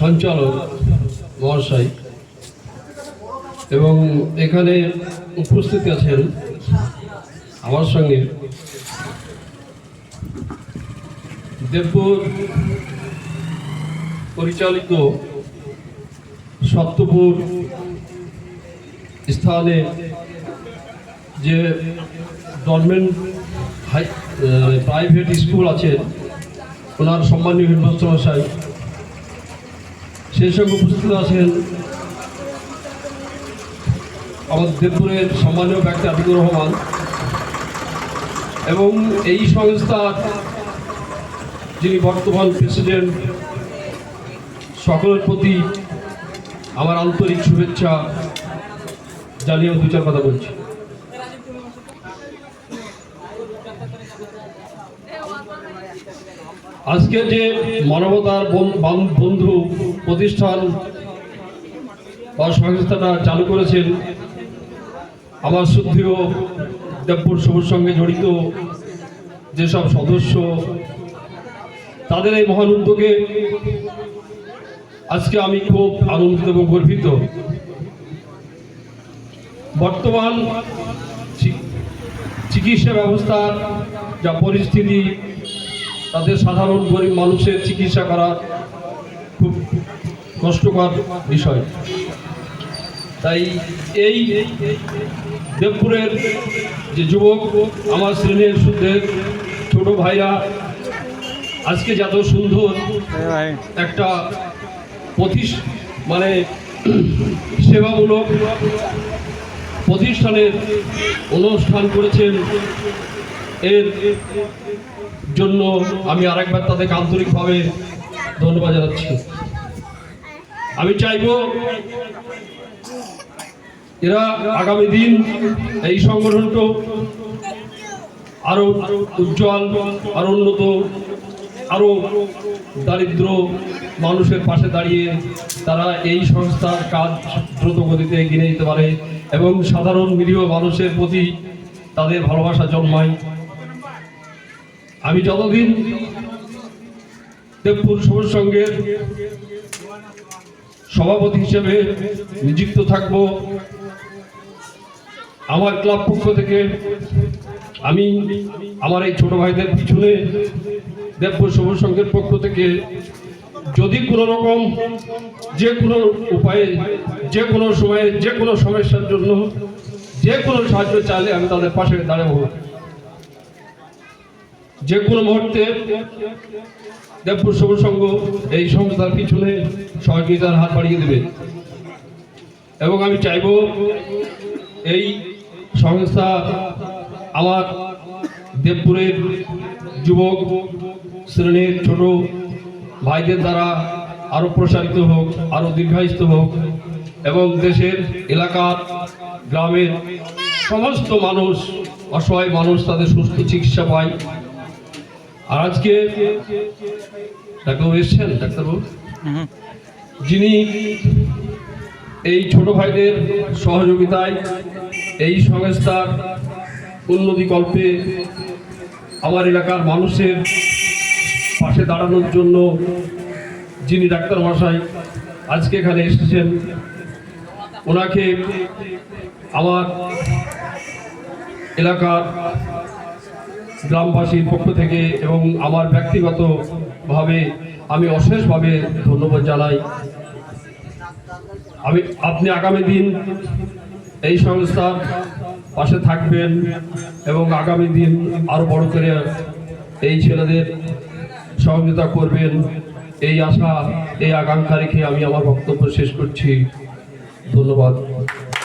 সঞ্চালক মহাশয় এবং এখানে উপস্থিত আছেন আমার সঙ্গে দেবপুর পরিচালিত সত্যপুর স্থানে যে গভর্নমেন্ট প্রাইভেট স্কুল আছে ওনার সম্মানীয় হেডমাস্টার মশাই, সেই সঙ্গে উপস্থিত আছেন আমাদের দেবপুরের সম্মানীয় ব্যক্তি আতিকুর রহমান এবং এই সংস্থার যিনি বর্তমান প্রেসিডেন্ট, সকলের প্রতি আমার আন্তরিক শুভেচ্ছা জানিয়ে দু চার কথা বলছি। আজকে যে মানবতার বন্ধু প্রতিষ্ঠান বা সংস্থাটা চালু করেছেন আমার শ্রদ্ধেয় দেবপুর সবুজ সঙ্গে জড়িত যেসব সদস্য, তাদের এই মহান উদ্যোগে আজকে আমি খুব আনন্দিত এবং গর্বিত। বর্তমান চিকিৎসা ব্যবস্থার যা পরিস্থিতি, তাদের সাধারণ গরিব মানুষের চিকিৎসা করা খুব কষ্টকর বিষয়। তাই এই দেবপুরের যে যুবক, আমার শ্রেণীর শুদ্ধের ছোট ভাইরা আজকে যত সুন্দর একটা মানে সেবামূলক প্রতিষ্ঠানের অনুষ্ঠান করেছেন, এর জন্য আমি আরেকবার তাদেরকে আন্তরিকভাবে ধন্যবাদ জানাচ্ছি। আমি চাইব এরা আগামী দিন এই সংগঠনটা আরো উজ্জ্বল, আরো উন্নত, আরো দারিদ্র মানুষের পাশে দাঁড়িয়ে তারা এই সংস্থার কাজ দ্রুত গতিতে এগিয়ে নিতে পারে এবং সাধারণ নিরীহ মানুষের প্রতি তাদের ভালোবাসা জন্মায়। আমি যতদিন দেবপুর সবুজ সংঘের সভাপতি হিসেবে নিযুক্ত থাকব, আমার ক্লাব পক্ষ থেকে আমি আমার এই ছোট ভাইদের পিছনে দেবপুর সবুজ সংঘের পক্ষ থেকে যদি কোনো রকম যে কোনো উপায়ে, যে কোনো সময়ে, যে কোনো সমস্যার জন্য যে কোনো সাহায্য চাইলে আমি তাদের পাশে দাঁড়াবো। যে কোনো মুহূর্তে দেবপুর সবুজ সংঘ এই সংস্থার পিছনে সহযোগিতার হাত বাড়িয়ে দেবে এবং আমি চাইব এই সংস্থা আমার দেবপুরের যুবক শ্রেণীর ছোট ভাইদের দ্বারা আরো প্রসারিত হোক, আরো দীর্ঘায়িত হোক এবং দেশের এলাকার গ্রামের সমস্ত মানুষ, অসহায় মানুষ তাদের সুস্থ চিকিৎসা পায়। আর আজকে ডাক্তারবাবু এসছেন, ডাক্তারবাবু যিনি এই ছোট ভাইদের সহযোগিতায় এই সংস্থার উন্নতি কল্পে আমার এলাকার মানুষের পাশে দাঁড়ানোর জন্য যিনি ডাক্তার মশাই আজকে এখানে এসেছেন, ওনাকে আমার এলাকার গ্রামবাসীর পক্ষ থেকে এবং আমার ব্যক্তিগতভাবে আমি অশেষভাবে ধন্যবাদ জানাই। আপনি আগামী দিন এই সংস্থার পাশে থাকবেন এবং আগামী দিন আরো বড় করে এই ছেলেদের সহযোগিতা করবেন, এই আশা, এই আকাঙ্ক্ষা রেখে আমি আমার বক্তব্য শেষ করছি। ধন্যবাদ।